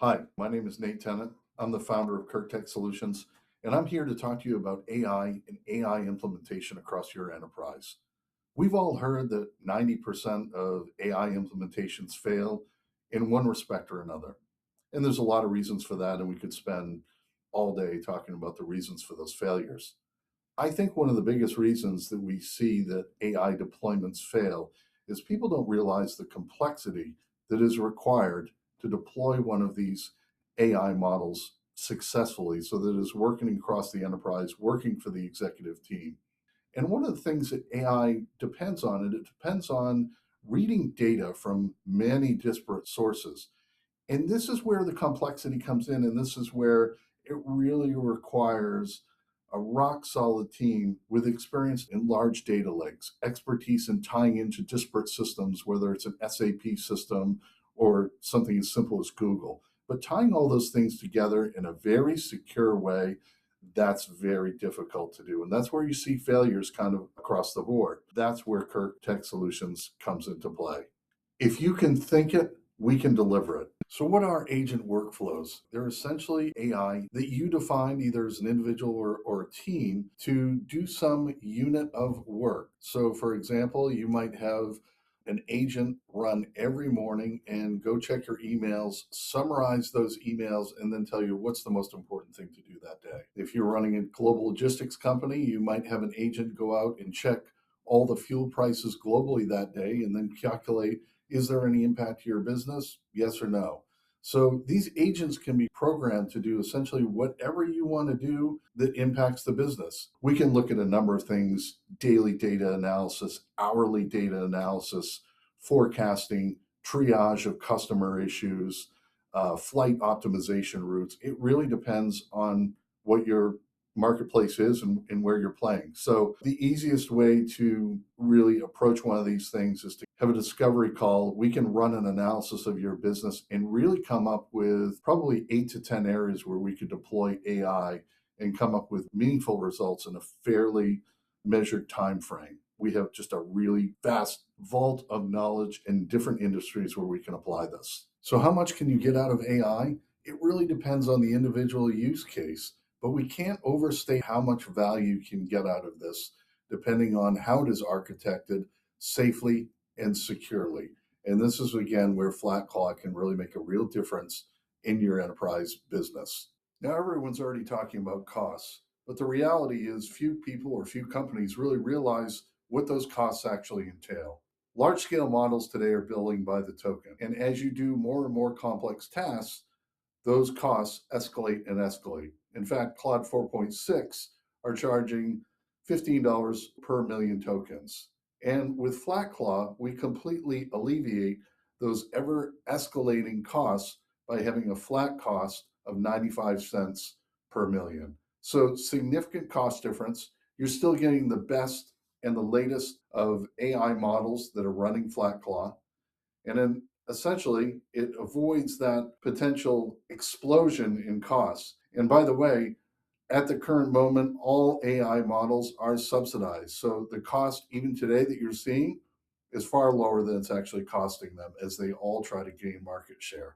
Hi, my name is Nate Tennant. I'm the founder of Kirk Tech Solutions, and I'm here to talk to you about AI and AI implementation across your enterprise. We've all heard that 90% of AI implementations fail in one respect or another. And there's a lot of reasons for that, and we could spend all day talking about the reasons for those failures. I think one of the biggest reasons that we see that AI deployments fail is people don't realize the complexity that is required to deploy one of these AI models successfully so that it's working across the enterprise, working for the executive team. And one of the things that AI depends on, it depends on reading data from many disparate sources. And this is where the complexity comes in, and this is where it really requires a rock solid team with experience in large data lakes, expertise in tying into disparate systems, whether it's an SAP system or something as simple as Google. But tying all those things together in a very secure way, that's very difficult to do. And that's where you see failures kind of across the board. That's where Kirk Tech Solutions comes into play. If you can think it, we can deliver it. So, what are agent workflows? They're essentially AI that you define either as an individual or a team to do some unit of work. So, for example, you might have an agent run every morning and go check your emails, summarize those emails, and then tell you what's the most important thing to do that day. If you're running a global logistics company, you might have an agent go out and check all the fuel prices globally that day and then calculate, is there any impact to your business? Yes or no. So these agents can be programmed to do essentially whatever you want to do that impacts the business. We can look at a number of things: daily data analysis, hourly data analysis, forecasting, triage of customer issues, flight optimization routes. It really depends on what your marketplace is and where you're playing. So the easiest way to really approach one of these things is to have a discovery call. We can run an analysis of your business and really come up with probably 8 to 10 areas where we could deploy AI and come up with meaningful results in a fairly measured time frame. We have just a really vast vault of knowledge in different industries where we can apply this. So how much can you get out of AI? It really depends on the individual use case, but we can't overstate how much value you can get out of this depending on how it is architected safely and securely. And this is, again, where FlatClaw can really make a real difference in your enterprise business. Now, everyone's already talking about costs, but the reality is few people or few companies really realize what those costs actually entail. Large scale models today are billing by the token. And as you do more and more complex tasks, those costs escalate and escalate. In fact, Claude 4.6 are charging $15 per million tokens. And with FlatClaw, we completely alleviate those ever escalating costs by having a flat cost of 95 cents per million. So, significant cost difference. You're still getting the best and the latest of AI models that are running FlatClaw. And then essentially, it avoids that potential explosion in costs. And by the way, at the current moment, all AI models are subsidized. So the cost, even today, that you're seeing is far lower than it's actually costing them as they all try to gain market share.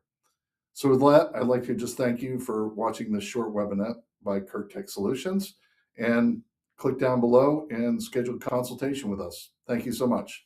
So with that, I'd like to just thank you for watching this short webinar by Kirk Tech Solutions, and click down below and schedule a consultation with us. Thank you so much.